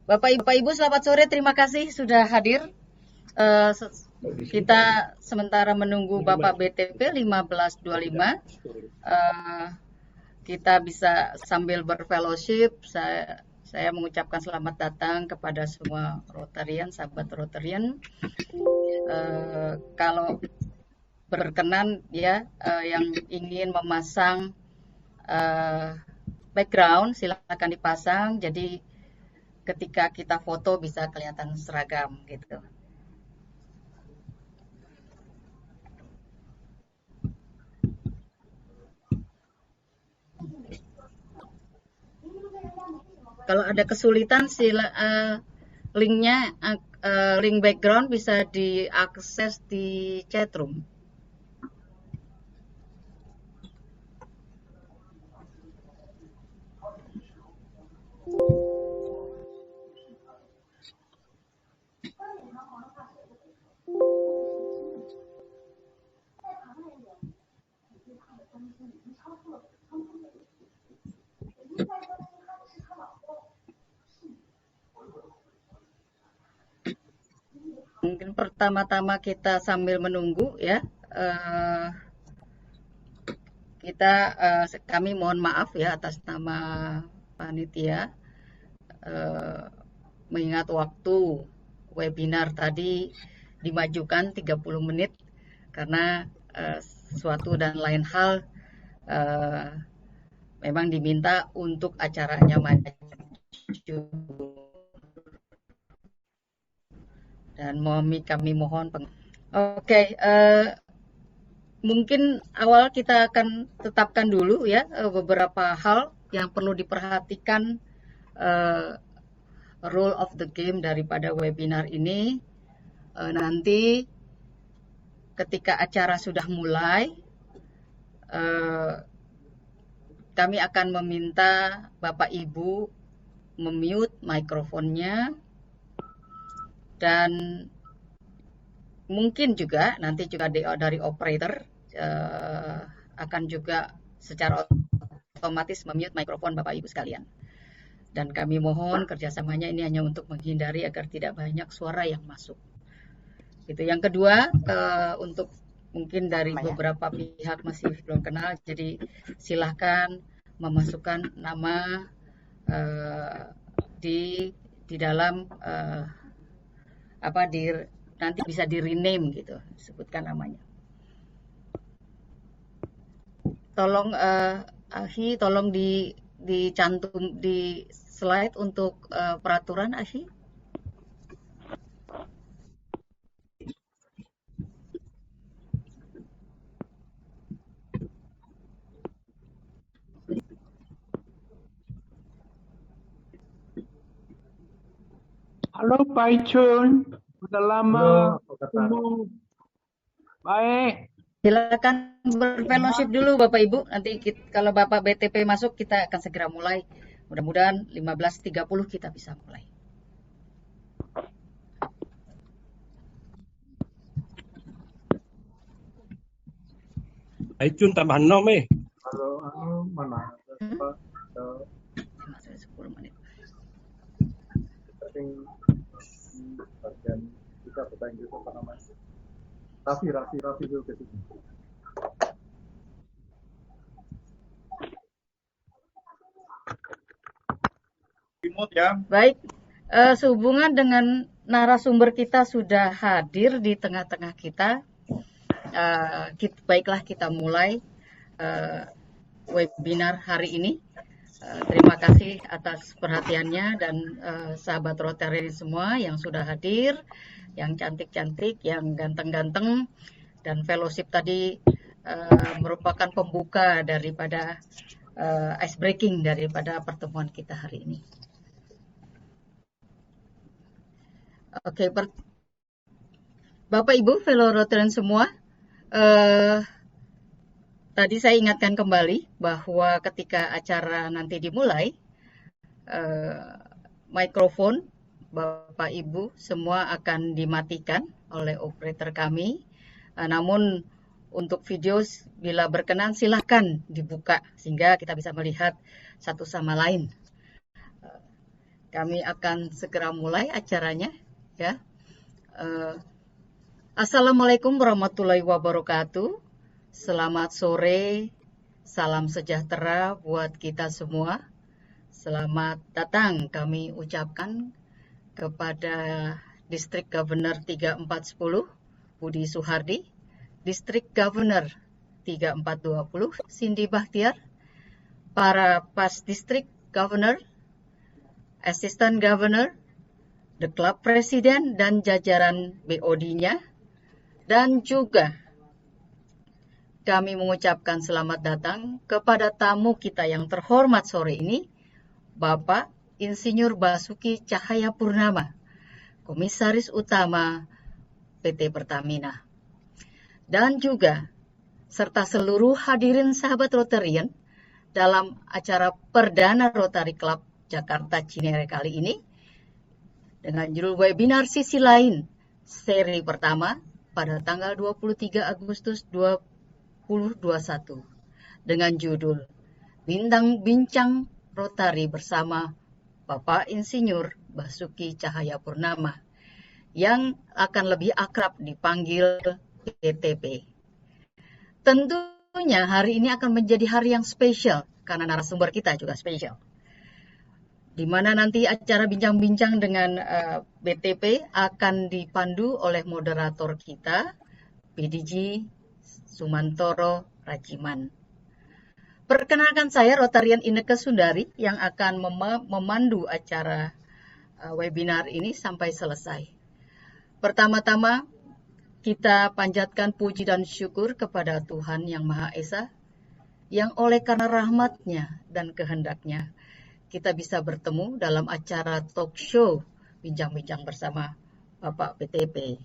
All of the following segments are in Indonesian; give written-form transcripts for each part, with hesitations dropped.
Bapak Ibu, selamat sore. Terima kasih sudah hadir. Kita sementara menunggu Bapak BTP 1525. Kita bisa sambil berfellowship. Saya mengucapkan selamat datang kepada semua Rotarian, sahabat Rotarian. Kalau berkenan ya, yang ingin memasang background silakan dipasang. Jadi ketika kita foto bisa kelihatan seragam gitu. Kalau ada kesulitan linknya link background bisa diakses di chatroom. Mungkin pertama-tama kita sambil menunggu ya. Kami mohon maaf ya atas nama panitia, mengingat waktu webinar tadi dimajukan 30 menit karena suatu dan lain hal memang diminta untuk acaranya maju. Dan kami mohon Oke, mungkin awal kita akan tetapkan dulu ya beberapa hal yang perlu diperhatikan rule of the game daripada webinar ini. Nanti ketika acara sudah mulai, kami akan meminta Bapak Ibu memute mikrofonnya, dan mungkin juga nanti juga dari operator akan juga secara otomatis memute mikrofon Bapak Ibu sekalian. Dan kami mohon kerjasamanya ini hanya untuk menghindari agar tidak banyak suara yang masuk. Itu yang kedua, untuk mungkin dari beberapa pihak masih belum kenal, jadi silahkan memasukkan nama di dalam nanti bisa di rename gitu, sebutkan namanya. Tolong Ahi, tolong dicantum di slide untuk peraturan Ahi. Halo Pak Icun, udah lama ketemu. Baik. Silakan berfellowship dulu Bapak Ibu. Nanti kalau Bapak BTP masuk kita akan segera mulai. Mudah-mudahan 15.30 kita bisa mulai. Icun tambah 6 Halo, mana? 10 menit. Bagian kita bahasa Inggris apa namanya? Rafi dulu ke sini. Ya. Baik, sehubungan dengan narasumber kita sudah hadir di tengah-tengah kita, baiklah kita mulai webinar hari ini. Terima kasih atas perhatiannya dan sahabat Rotary semua yang sudah hadir, yang cantik-cantik, yang ganteng-ganteng, dan fellowship tadi merupakan pembuka daripada ice breaking daripada pertemuan kita hari ini. Oke, Bapak Ibu fellow Rotarian semua, tadi saya ingatkan kembali bahwa ketika acara nanti dimulai, mikrofon Bapak Ibu semua akan dimatikan oleh operator kami. Namun untuk video bila berkenan silahkan dibuka sehingga kita bisa melihat satu sama lain. Kami akan segera mulai acaranya, ya. Assalamualaikum warahmatullahi wabarakatuh. Selamat sore, salam sejahtera buat kita semua. Selamat datang kami ucapkan kepada District Governor 3410 Budi Suhardi, District Governor 3420 Cindy Bahtiar, para Pas District Governor, Assistant Governor, The Club President dan jajaran BOD-nya, dan juga kami mengucapkan selamat datang kepada tamu kita yang terhormat sore ini, Bapak Insinyur Basuki Cahayapurnama, Komisaris Utama PT Pertamina. Dan juga serta seluruh hadirin sahabat Rotarian dalam acara perdana Rotary Club Jakarta Cinere kali ini dengan judul webinar sisi lain seri pertama pada tanggal 23 Agustus 2021 dengan judul Bincang Rotary bersama Bapak Insinyur Basuki Cahayapurnama yang akan lebih akrab dipanggil BTP. Tentunya hari ini akan menjadi hari yang spesial karena narasumber kita juga spesial, di mana nanti acara bincang-bincang dengan BTP akan dipandu oleh moderator kita, PDG Sumantoro Rajiman. Perkenalkan saya Rotarian Inneke Sundari yang akan memandu acara webinar ini sampai selesai. Pertama-tama kita panjatkan puji dan syukur kepada Tuhan Yang Maha Esa yang oleh karena rahmat-Nya dan kehendak-Nya kita bisa bertemu dalam acara talk show bincang-bincang bersama Bapak BTP.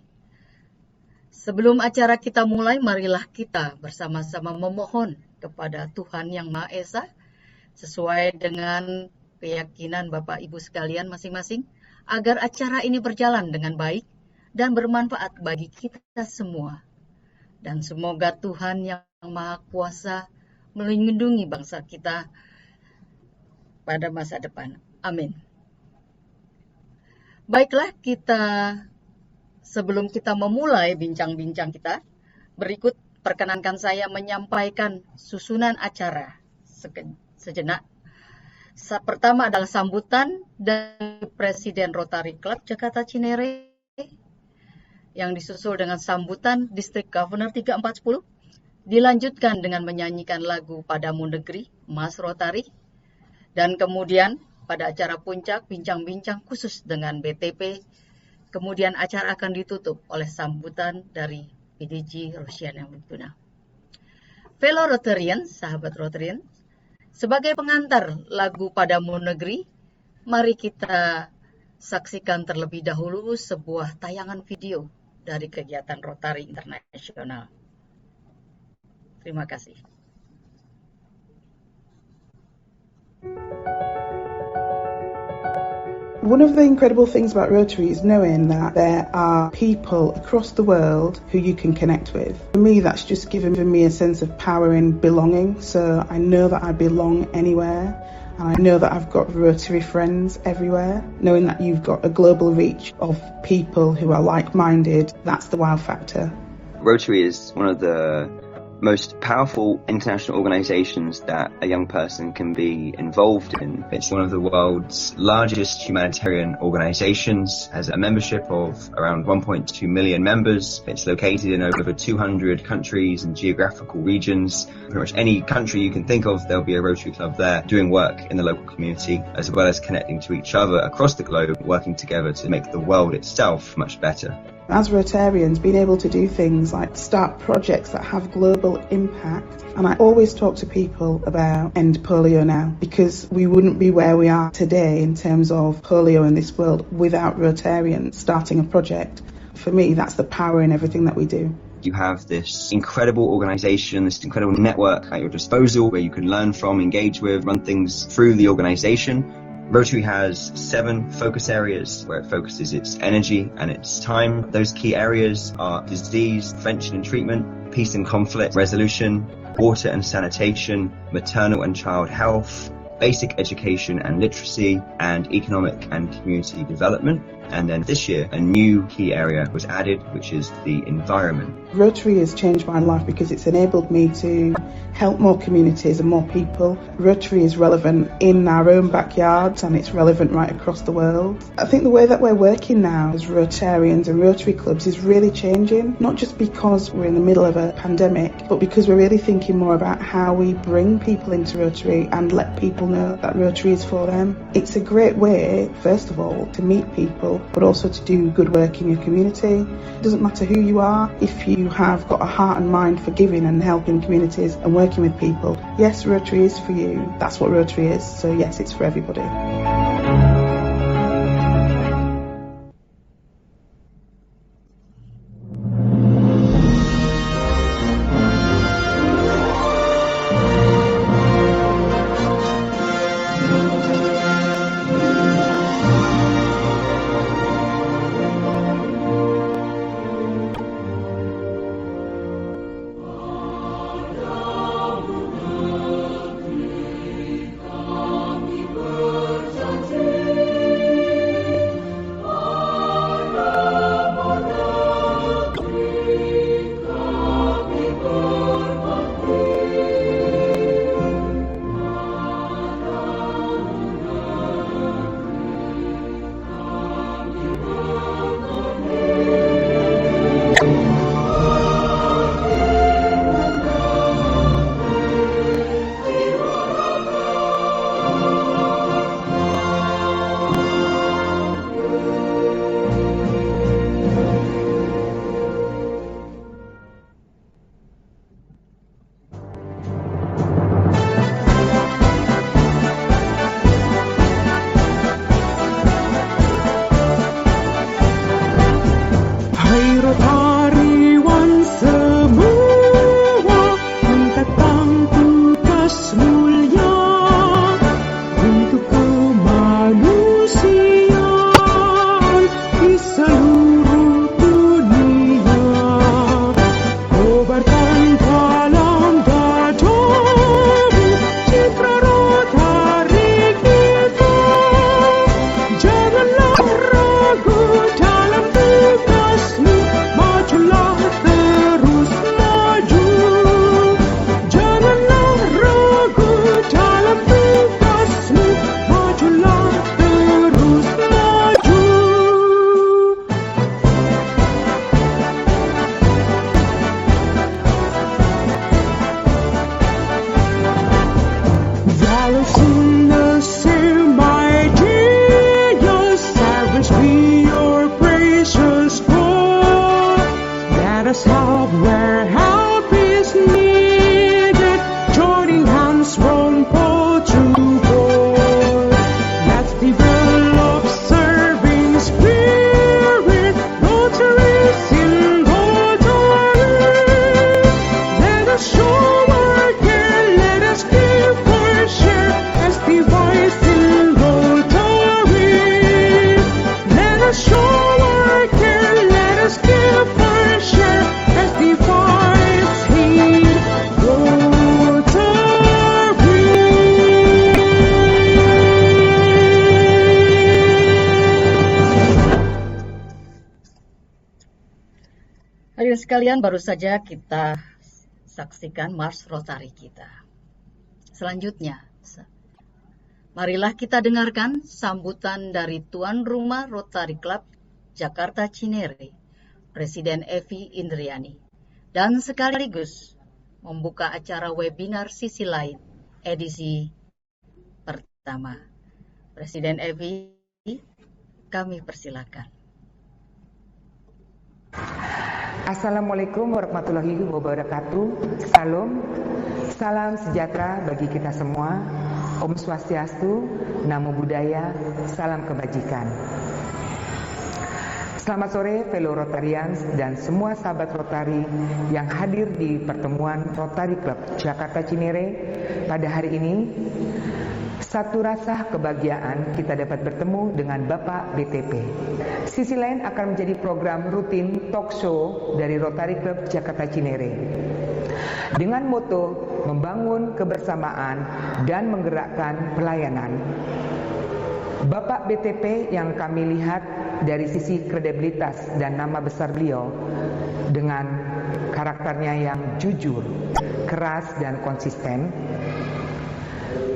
Sebelum acara kita mulai, marilah kita bersama-sama memohon kepada Tuhan Yang Maha Esa sesuai dengan keyakinan Bapak Ibu sekalian masing-masing agar acara ini berjalan dengan baik dan bermanfaat bagi kita semua. Dan semoga Tuhan Yang Maha Kuasa melindungi bangsa kita pada masa depan. Amin. Baiklah, sebelum kita memulai bincang-bincang kita, berikut perkenankan saya menyampaikan susunan acara sejenak. Pertama adalah sambutan dari Presiden Rotary Club Jakarta Cinere yang disusul dengan sambutan District Governor 3410, dilanjutkan dengan menyanyikan lagu Padamu Negeri, Mas Rotary. Dan kemudian pada acara puncak bincang-bincang khusus dengan BTP, kemudian acara akan ditutup oleh sambutan dari PDG Rosiana Mutuna. Fellow Rotarian, sahabat Rotarian, sebagai pengantar lagu Padamu Negeri, mari kita saksikan terlebih dahulu sebuah tayangan video dari kegiatan Rotary Internasional. Terima kasih. One of the incredible things about Rotary is knowing that there are people across the world who you can connect with. For me, that's just given me a sense of power in belonging. So I know that I belong anywhere, and I know that I've got Rotary friends everywhere. Knowing that you've got a global reach of people who are like-minded, that's the wow factor. Rotary is one of the most powerful international organizations that a young person can be involved in. It's one of the world's largest humanitarian organizations, has a membership of around 1.2 million members. It's located in over 200 countries and geographical regions. Pretty much any country you can think of, there'll be a Rotary Club there doing work in the local community, as well as connecting to each other across the globe, working together to make the world itself much better. As Rotarians, being able to do things like start projects that have global impact. And I always talk to people about End Polio Now, because we wouldn't be where we are today in terms of polio in this world without Rotarians starting a project. For me, that's the power in everything that we do. You have this incredible organization, this incredible network at your disposal where you can learn from, engage with, run things through the organization. Rotary has 7 focus areas where it focuses its energy and its time. Those key areas are disease, prevention and treatment, peace and conflict resolution, water and sanitation, maternal and child health, basic education and literacy, and economic and community development. And then this year, a new key area was added, which is the environment. Rotary has changed my life because it's enabled me to help more communities and more people. Rotary is relevant in our own backyards and it's relevant right across the world. I think the way that we're working now as Rotarians and Rotary clubs is really changing, not just because we're in the middle of a pandemic, but because we're really thinking more about how we bring people into Rotary and let people know that Rotary is for them. It's a great way, first of all, to meet people, but also to do good work in your community. It doesn't matter who you are, if you have got a heart and mind for giving and helping communities and working with people. Yes, Rotary is for you. That's what Rotary is. So yes, it's for everybody. Hadirin sekalian, baru saja kita saksikan Mars Rotary kita. Selanjutnya, marilah kita dengarkan sambutan dari tuan rumah Rotary Club Jakarta Cinere, Presiden Evi Indriani, dan sekaligus membuka acara webinar sisi lain edisi pertama. Presiden Evi, kami persilakan. Assalamualaikum warahmatullahi wabarakatuh. Salam sejahtera bagi kita semua. Om Swastiastu, Namo Buddhaya, salam kebajikan. Selamat sore fellow Rotarians dan semua sahabat Rotary yang hadir di pertemuan Rotary Club Jakarta Cinere pada hari ini. Satu rasa kebahagiaan kita dapat bertemu dengan Bapak BTP. Sisi lain akan menjadi program rutin talk show dari Rotary Club Jakarta Cinere. Dengan moto membangun kebersamaan dan menggerakkan pelayanan. Bapak BTP yang kami lihat dari sisi kredibilitas dan nama besar beliau dengan karakternya yang jujur, keras dan konsisten,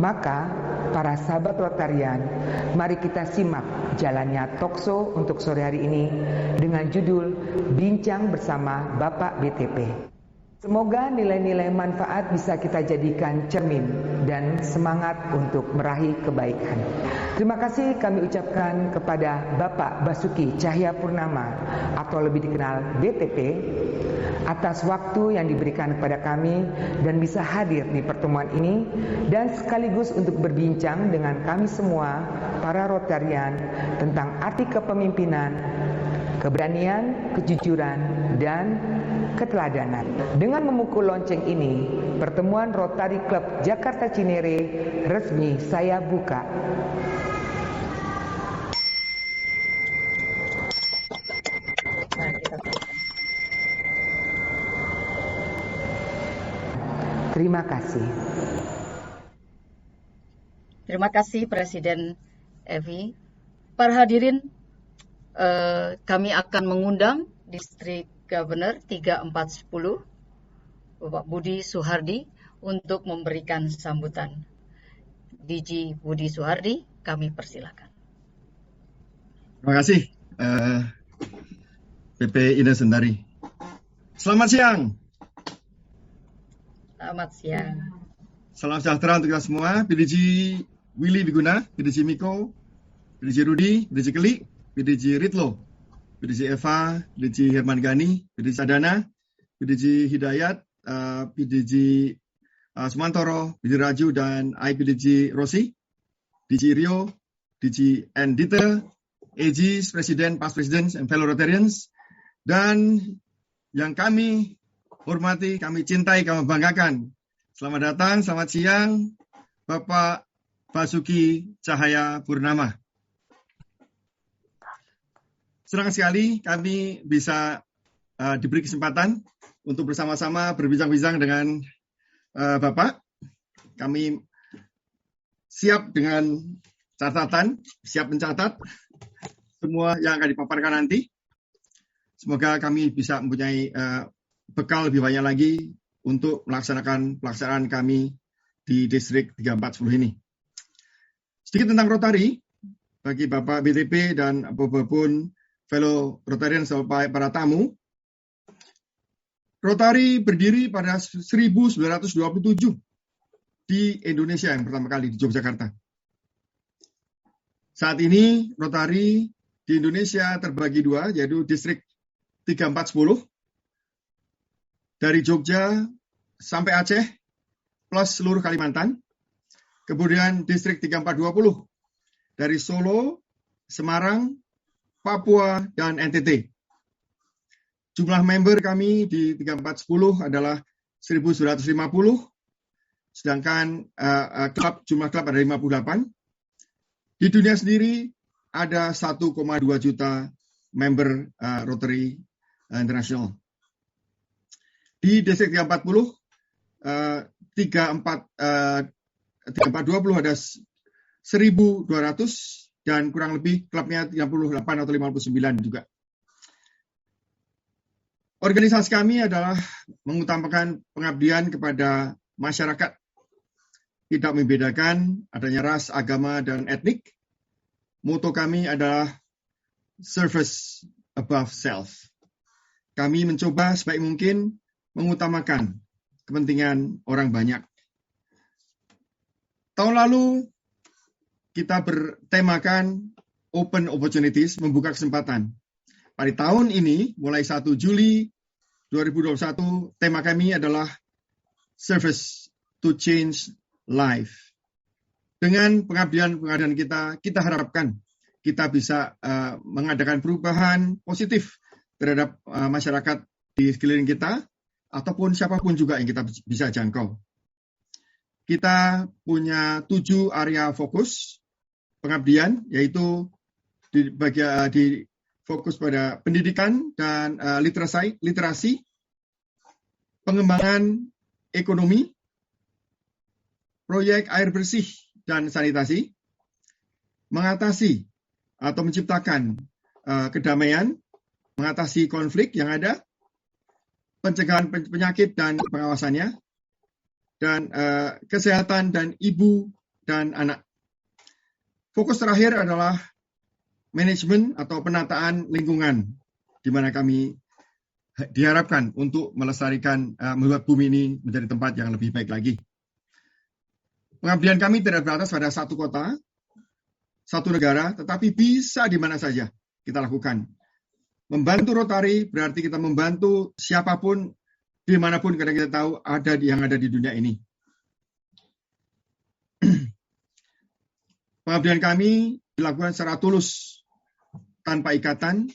maka para sahabat Rotarian, mari kita simak jalannya talkshow untuk sore hari ini dengan judul Bincang Bersama Bapak BTP. Semoga nilai-nilai manfaat bisa kita jadikan cermin dan semangat untuk meraih kebaikan. Terima kasih kami ucapkan kepada Bapak Basuki Cahayapurnama atau lebih dikenal BTP atas waktu yang diberikan kepada kami dan bisa hadir di pertemuan ini dan sekaligus untuk berbincang dengan kami semua para Rotarian tentang arti kepemimpinan, keberanian, kejujuran, dan keteladanan. Dengan memukul lonceng ini, pertemuan Rotary Club Jakarta Cinere resmi saya buka. Terima kasih. Terima kasih Presiden Evi. Para hadirin, kami akan mengundang Distrik Governor 3410 Bapak Budi Suhardi untuk memberikan sambutan. DG Budi Suhardi, kami persilakan. Terima kasih PP Ida Sendari. Selamat siang. Selamat siang. Salam sejahtera untuk kita semua. PDG Willy Biguna, PDG Miko, PDG Rudi, PDG Keli, PDG Ritlo, PDG Eva, PDG Herman Gani, PDG Sadana, PDG Hidayat, PDG Sumantoro, PDG Raju, dan IPDG Rosi, DG Rio, DG Dita, AGs, Presiden, Past Presidents, and fellow Rotarians, dan yang kami hormati, kami cintai, kami banggakan. Selamat datang, selamat siang, Bapak Basuki Cahayapurnama. Senang sekali kami bisa diberi kesempatan untuk bersama-sama berbincang-bincang dengan Bapak. Kami siap dengan catatan, siap mencatat semua yang akan dipaparkan nanti. Semoga kami bisa mempunyai bekal lebih banyak lagi untuk pelaksanaan kami di Distrik 3410 ini. Sedikit tentang Rotary, bagi Bapak BTP dan apapun fellow Rotarian sampai para tamu. Rotary berdiri pada 1927 di Indonesia yang pertama kali di Yogyakarta. Saat ini Rotary di Indonesia terbagi dua, yaitu Distrik 3410 dari Jogja sampai Aceh plus seluruh Kalimantan. Kemudian Distrik 3420 dari Solo, Semarang, Papua, dan NTT. Jumlah member kami di 3410 adalah 1.950, sedangkan jumlah klub ada 58. Di dunia sendiri ada 1,2 juta member Rotary International. Di Distrik 340, 3420 ada 1.200 dan kurang lebih klubnya 38 atau 59 juga. Organisasi kami adalah mengutamakan pengabdian kepada masyarakat. Tidak membedakan adanya ras, agama, dan etnik. Moto kami adalah service above self. Kami mencoba sebaik mungkin mengutamakan kepentingan orang banyak. Tahun lalu kita bertemakan open opportunities, membuka kesempatan. Pada tahun ini, mulai 1 Juli 2021, tema kami adalah Service to Change Life. Dengan pengabdian kita harapkan kita bisa mengadakan perubahan positif terhadap masyarakat di sekeliling kita, ataupun siapapun juga yang kita bisa jangkau. Kita punya 7 area fokus pengabdian, yaitu di fokus pada pendidikan dan literasi, pengembangan ekonomi, proyek air bersih dan sanitasi, mengatasi atau menciptakan kedamaian, mengatasi konflik yang ada, pencegahan penyakit dan pengawasannya, dan kesehatan dan ibu dan anak. Fokus terakhir adalah manajemen atau penataan lingkungan, di mana kami diharapkan untuk melestarikan, membuat bumi ini menjadi tempat yang lebih baik lagi. Pengabdian kami tidak terbatas pada satu kota, satu negara, tetapi bisa di mana saja kita lakukan. Membantu Rotary berarti kita membantu siapapun, dimanapun, karena kita tahu yang ada di dunia ini. Pengabdian kami dilakukan secara tulus, tanpa ikatan.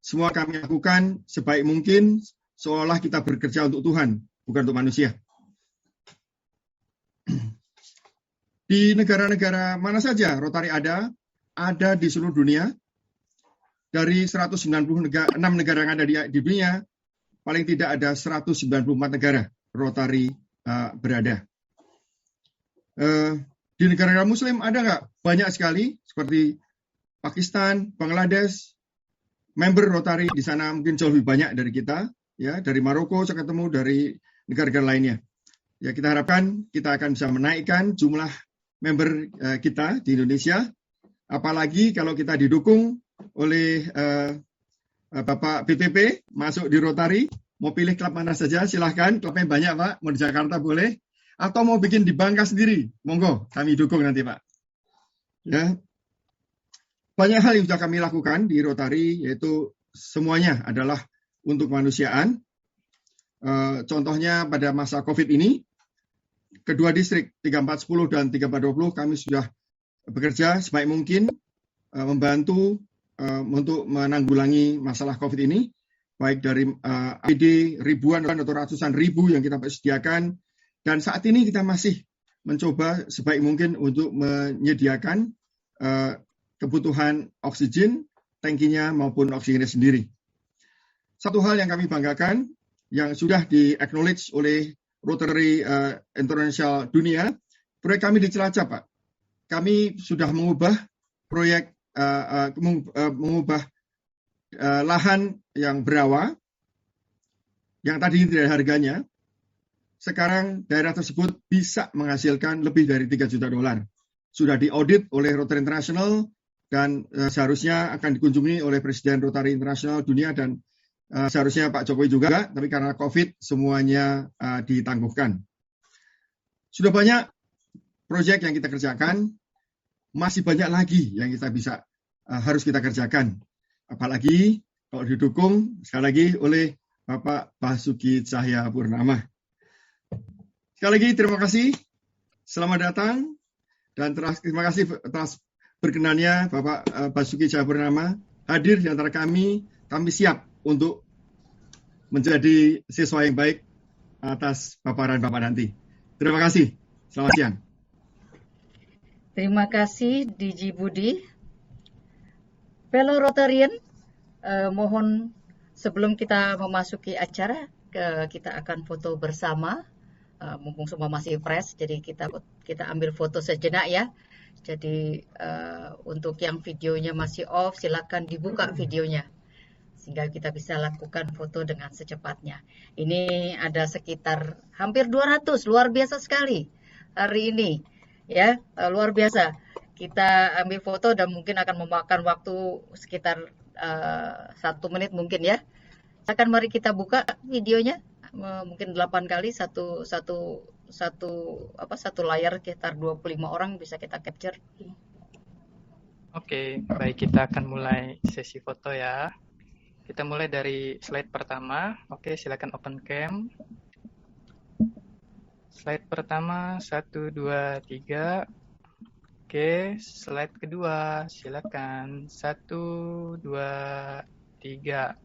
Semua kami lakukan sebaik mungkin, seolah kita bekerja untuk Tuhan, bukan untuk manusia. Di negara-negara mana saja Rotary ada di seluruh dunia. Dari 196 negara yang ada di dunia, paling tidak ada 194 negara Rotary berada. Di negara-negara Muslim ada nggak? Banyak sekali, seperti Pakistan, Bangladesh, member Rotary di sana mungkin jauh lebih banyak dari kita, ya, dari Maroko saya ketemu, dari negara-negara lainnya. Ya, kita harapkan kita akan bisa menaikkan jumlah member kita di Indonesia, apalagi kalau kita didukung oleh Bapak BTP masuk di Rotary. Mau pilih klub mana saja silahkan, klubnya banyak Pak, mau di Jakarta boleh, atau mau bikin di Bangka sendiri, monggo, kami dukung nanti Pak. Ya, banyak hal yang sudah kami lakukan di Rotary, yaitu semuanya adalah untuk kemanusiaan. Contohnya pada masa COVID ini, kedua distrik 3410 dan 3420 kami sudah bekerja sebaik mungkin membantu untuk menanggulangi masalah COVID ini, baik dari APD ribuan atau ratusan ribu yang kita sediakan, dan saat ini kita masih mencoba sebaik mungkin untuk menyediakan kebutuhan oksigen, tangkinya maupun oksigennya sendiri. Satu hal yang kami banggakan, yang sudah di-acknowledge oleh Rotary International Dunia, proyek kami di Cilacap, Pak. Kami sudah mengubah proyek, mengubah lahan yang berawa, yang tadi tidak ada harganya. Sekarang daerah tersebut bisa menghasilkan lebih dari $3 juta. Sudah diaudit oleh Rotary International, dan seharusnya akan dikunjungi oleh Presiden Rotary International Dunia, dan seharusnya Pak Jokowi juga, tapi karena COVID semuanya ditangguhkan. Sudah banyak proyek yang kita kerjakan, masih banyak lagi yang kita bisa harus kita kerjakan. Apalagi kalau didukung sekali lagi oleh Bapak Basuki Cahayapurnama. Sekali lagi terima kasih, selamat datang, dan terima kasih atas berkenannya Bapak Basuki Cahayapurnama hadir di antara kami. Kami siap untuk menjadi siswa yang baik atas paparan Bapak nanti. Terima kasih. Selamat siang. Terima kasih DG Budi. Fellow Rotarian, mohon sebelum kita memasuki acara, kita akan foto bersama. Mumpung semua masih fresh, jadi kita ambil foto sejenak ya. Jadi untuk yang videonya masih off, silakan dibuka videonya, sehingga kita bisa lakukan foto dengan secepatnya. Ini ada sekitar hampir 200, luar biasa sekali hari ini, ya, luar biasa. Kita ambil foto dan mungkin akan memakan waktu sekitar 1 menit mungkin ya. Silakan mari kita buka videonya, mungkin 8 kali satu layar, sekitar 25 orang bisa kita capture. Oke, baik, kita akan mulai sesi foto ya. Kita mulai dari slide pertama. Oke, silakan open cam. Slide pertama, 1, 2, 3. Oke, slide kedua, silakan. 1, 2, 3.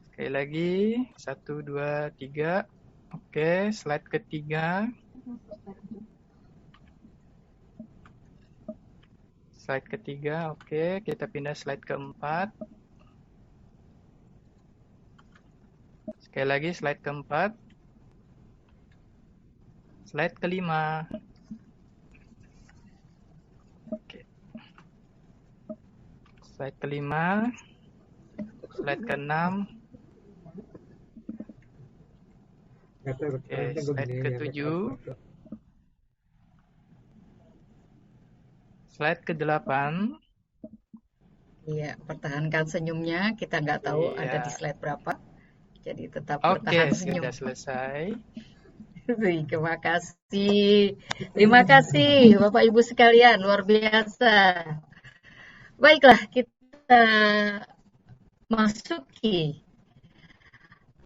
Sekali lagi, 1, 2, 3. Oke, slide ketiga. Slide ketiga, oke. Kita pindah slide keempat. Sekali lagi slide keempat. Slide kelima. Oke. Slide kelima. Slide keenam. Oke, slide ketujuh. Slide ke-8. Iya, pertahankan senyumnya. Kita nggak tahu ada di Iya. slide berapa. Jadi tetap Oke, bertahan senyum. sudah selesai. Terima kasih. Terima kasih Bapak Ibu sekalian, luar biasa. Baiklah, kita masuki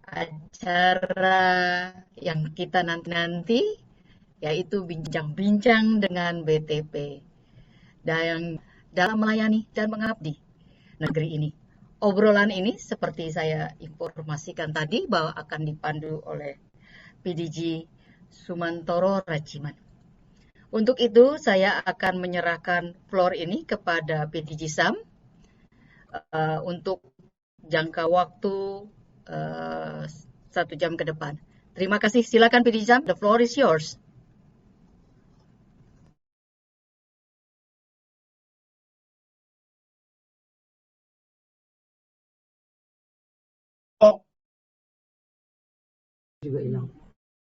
acara yang kita nanti-nanti, yaitu bincang-bincang dengan BTP dan dalam melayani dan mengabdi negeri ini. Obrolan ini seperti saya informasikan tadi bahwa akan dipandu oleh PDG Sumantoro Rajiman. Untuk itu saya akan menyerahkan floor ini kepada PDG Sam untuk jangka waktu 1 jam ke depan. Terima kasih. Silakan PDG Sam, the floor is yours.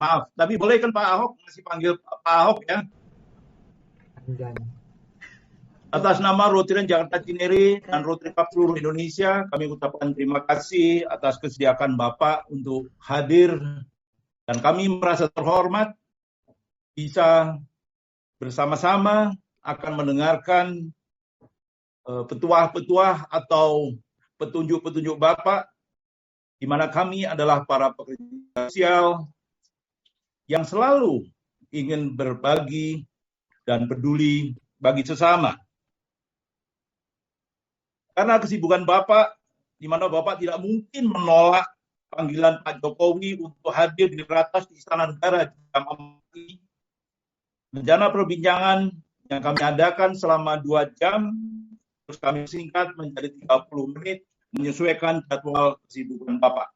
Maaf, tapi boleh kan Pak Ahok masih panggil Pak Ahok ya? Atas nama Rotary Jakarta Cinere dan Rotary Club seluruh Indonesia, kami ucapkan terima kasih atas kesediaan Bapak untuk hadir, dan kami merasa terhormat bisa bersama-sama akan mendengarkan petuah-petuah atau petunjuk-petunjuk Bapak, di mana kami adalah para pekerja sosial yang selalu ingin berbagi dan peduli bagi sesama. Karena kesibukan Bapak, di mana Bapak tidak mungkin menolak panggilan Pak Jokowi untuk hadir di ratas di Istana Negara di jam 4. Rencana perbincangan yang kami adakan selama 2 jam, terus kami singkat menjadi 30 menit, menyesuaikan jadwal kesibukan Bapak.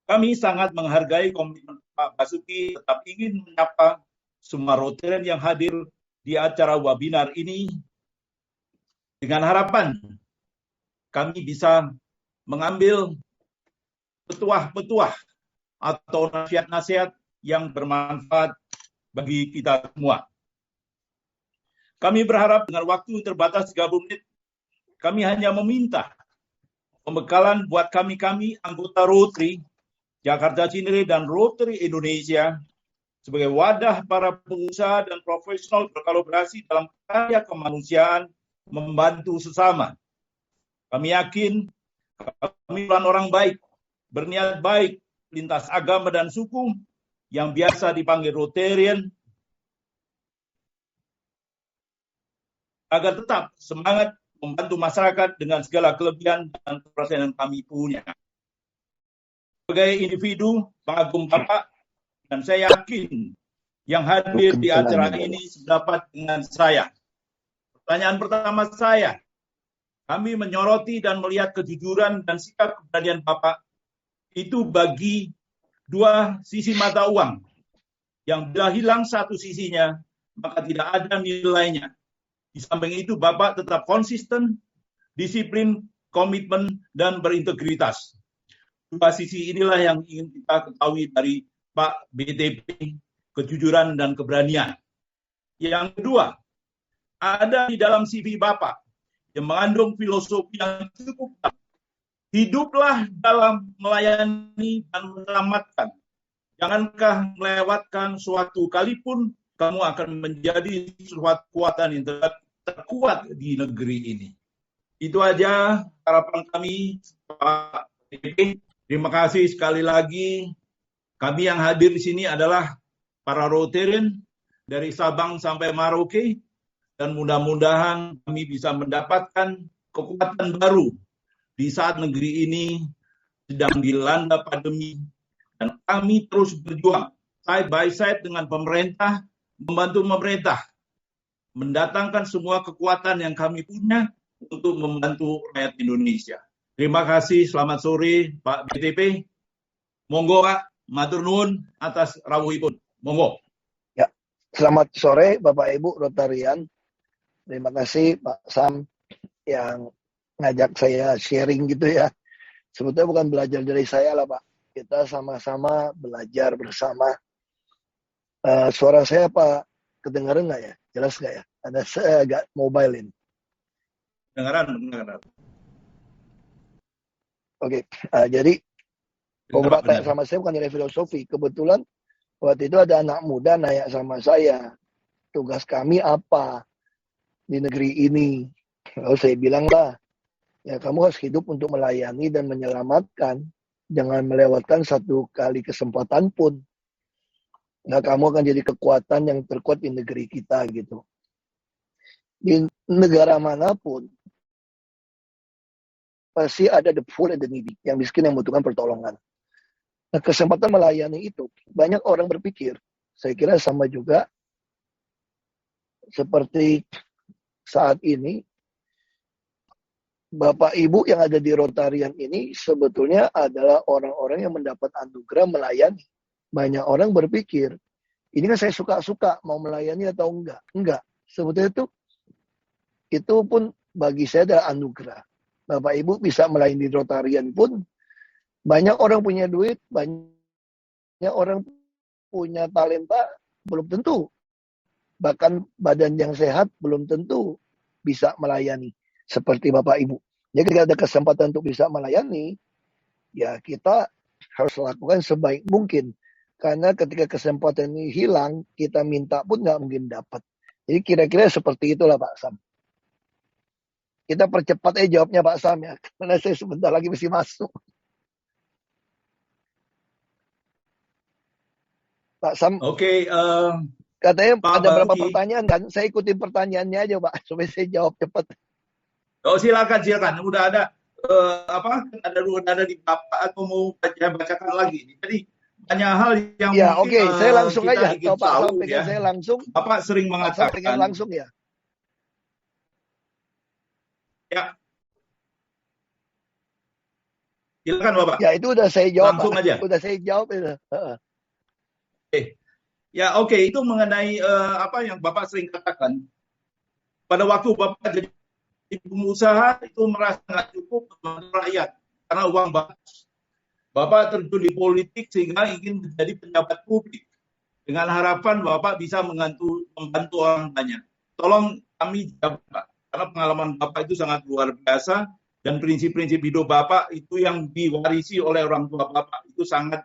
Kami sangat menghargai komitmen Pak Basuki, tetap ingin menyapa semua Rotarian yang hadir di acara webinar ini dengan harapan kami bisa mengambil petuah-petuah atau nasihat-nasihat yang bermanfaat bagi kita semua. Kami berharap dengan waktu terbatas 30 menit, kami hanya meminta pembekalan buat kami anggota Rotary Jakarta Cinere dan Rotary Indonesia sebagai wadah para pengusaha dan profesional berkolaborasi dalam karya kemanusiaan membantu sesama. Kami yakin kami orang baik, berniat baik, lintas agama dan suku yang biasa dipanggil Rotarian, agar tetap semangat membantu masyarakat dengan segala kelebihan dan kepercayaan yang kami punya. Sebagai individu, pengagum Bapak, dan saya yakin yang hadir di acara ini sependapat dengan saya. Pertanyaan pertama saya, kami menyoroti dan melihat kejujuran dan sikap keberanian Bapak itu bagi dua sisi mata uang, yang bila hilang satu sisinya, maka tidak ada nilainya. Di samping itu, Bapak tetap konsisten, disiplin, komitmen, dan berintegritas. Dua sisi inilah yang ingin kita ketahui dari Pak BTP, kejujuran dan keberanian. Yang kedua, ada di dalam CV Bapak yang mengandung filosofi yang cukup kuat. Hiduplah dalam melayani dan menyelamatkan. Jangankah melewatkan suatu kali pun kamu akan menjadi suatu kekuatan yang terkuat di negeri ini. Itu aja harapan kami, Pak BTP. Terima kasih sekali lagi. Kami yang hadir di sini adalah para Rotarian dari Sabang sampai Merauke, dan mudah-mudahan kami bisa mendapatkan kekuatan baru di saat negeri ini sedang dilanda pandemi, dan kami terus berjuang side by side dengan pemerintah, membantu pemerintah mendatangkan semua kekuatan yang kami punya untuk membantu rakyat Indonesia. Terima kasih, selamat sore Pak BTP. Monggo Pak, matur nuwun atas rawuhipun. Monggo. Selamat sore Bapak Ibu Rotarian. Terima kasih Pak Sam yang ngajak saya sharing gitu ya. Sebetulnya bukan belajar dari saya lah Pak. Kita sama-sama belajar bersama. Suara saya Pak kedengaran nggak ya? Jelas nggak ya? Ada saya agak mobile ini. Dengaran. Oke, jadi Dengar, Bapak tanya sama saya bukan nilai filosofi. Kebetulan waktu itu ada anak muda nanya sama saya, tugas kami apa di negeri ini? Lalu saya bilang lah, ya kamu harus hidup untuk melayani dan menyelamatkan. Jangan melewatkan satu kali kesempatan pun. Nah, kamu akan jadi kekuatan yang terkuat di negeri kita gitu. Di negara manapun, pasti ada the poor and the needy, yang miskin yang membutuhkan pertolongan. Nah, kesempatan melayani itu, banyak orang berpikir, saya kira sama juga seperti saat ini, Bapak Ibu yang ada di Rotarian ini sebetulnya adalah orang-orang yang mendapat anugerah melayani. Banyak orang berpikir, ini kan saya suka-suka mau melayani atau enggak. Enggak. Sebetulnya itu pun bagi saya adalah anugerah. Bapak Ibu bisa melayani di Rotarian pun, banyak orang punya duit, banyak orang punya talenta, belum tentu. Bahkan badan yang sehat belum tentu bisa melayani seperti Bapak Ibu. Jadi ketika ada kesempatan untuk bisa melayani, ya kita harus lakukan sebaik mungkin. Karena ketika kesempatan ini hilang, kita minta pun nggak mungkin dapat. Jadi kira-kira seperti itulah Pak Sam. Kita percepat jawabnya Pak Sam ya, karena saya sebentar lagi mesti masuk. Pak Sam, Oke, katanya Pak ada berapa Bauki. pertanyaan kan? Saya ikutin pertanyaannya aja Pak, supaya saya jawab cepat. Oh, silakan. Udah ada ada di Bapak atau mau bacakan lagi? Jadi banyak hal yang Ya mungkin oke, saya langsung kita aja. ingin Kalau Pak Sam tahu pengen ya. saya langsung, Bapak sering Pak Sam pengen mengatakan, langsung ya. ya silakan Bapak, Ya itu udah saya jawab langsung Pak. aja. Udah saya jawab itu. Ya oke, itu mengenai apa yang Bapak sering katakan. Pada waktu Bapak jadi pengusaha itu merasa nggak cukup untuk rakyat karena uang Bapak terjun di politik sehingga ingin menjadi pejabat publik dengan harapan Bapak bisa membantu orang banyak. Tolong kami jawab Pak, karena pengalaman Bapak itu sangat luar biasa dan prinsip-prinsip hidup Bapak itu yang diwarisi oleh orang tua Bapak itu sangat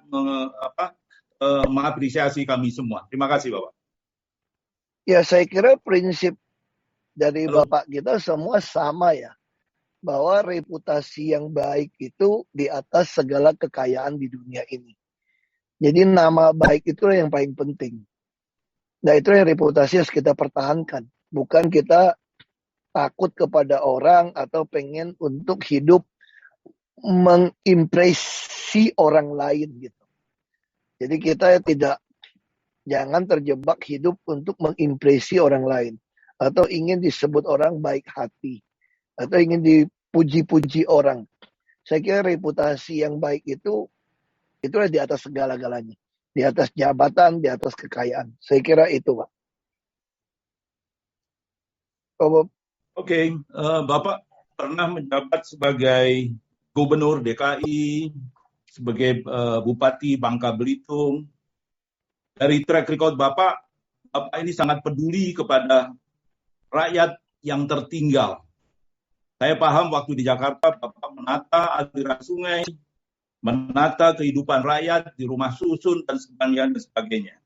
mengapresiasi kami semua. Terima kasih Bapak. Ya saya kira prinsip dari Halo. Bapak kita semua sama ya. Bahwa reputasi yang baik itu di atas segala kekayaan di dunia ini. Jadi nama baik itu yang paling penting. Nah itu yang reputasi harus kita pertahankan. Bukan kita takut kepada orang atau pengen untuk hidup mengimpresi orang lain gitu. Jadi kita jangan terjebak hidup untuk mengimpresi orang lain. Atau ingin disebut orang baik hati. Atau ingin dipuji-puji orang. Saya kira reputasi yang baik itulah di atas segala-galanya. Di atas jabatan, di atas kekayaan. Saya kira itu, Pak. Oke, Bapak pernah menjabat sebagai Gubernur DKI, sebagai Bupati Bangka Belitung. Dari track record Bapak ini sangat peduli kepada rakyat yang tertinggal. Saya paham waktu di Jakarta Bapak menata aliran sungai, menata kehidupan rakyat di rumah susun dan sebagainya.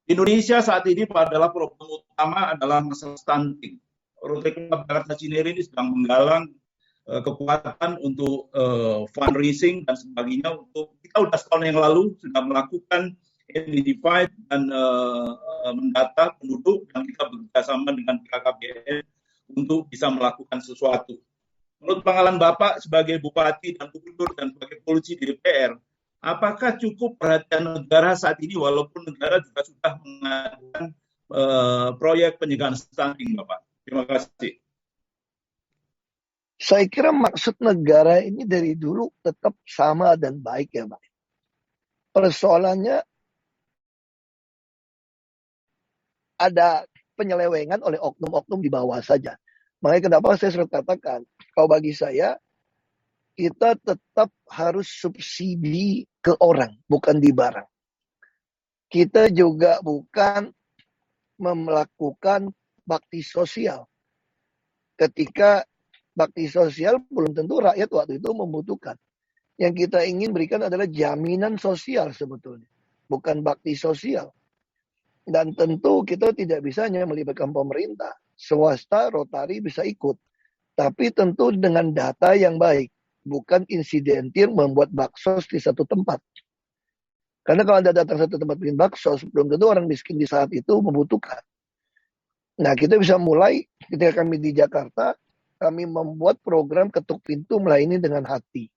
Indonesia saat ini adalah problem utama adalah masalah stunting. Rotary Club Jakarta Cinere ini sedang menggalang kekuatan untuk fundraising dan sebagainya. Untuk kita sudah setahun yang lalu sudah melakukan identify dan mendata penduduk dan kita bekerjasama dengan BKKBN untuk bisa melakukan sesuatu. Menurut pengalaman Bapak sebagai Bupati dan Gubernur dan sebagai polisi di DPR, apakah cukup perhatian negara saat ini walaupun negara juga sudah mengadakan proyek pencegahan stunting, Bapak? Terima kasih. Saya kira maksud negara ini dari dulu tetap sama dan baik ya Pak. Persoalannya ada penyelewengan oleh oknum-oknum di bawah saja. Makanya kenapa saya selalu katakan, kalau bagi saya, kita tetap harus subsidi ke orang, bukan di barang. Kita juga bukan melakukan bakti sosial. Ketika bakti sosial belum tentu rakyat waktu itu membutuhkan. Yang kita ingin berikan adalah jaminan sosial sebetulnya, bukan bakti sosial. Dan tentu kita tidak bisa hanya melibatkan pemerintah. Swasta, Rotary bisa ikut. Tapi tentu dengan data yang baik. Bukan insidentir membuat baksos di satu tempat. Karena kalau Anda datang satu tempat bikin baksos, belum tentu orang miskin di saat itu membutuhkan. Nah, kita bisa mulai ketika kami di Jakarta, kami membuat program ketuk pintu melayani dengan hati.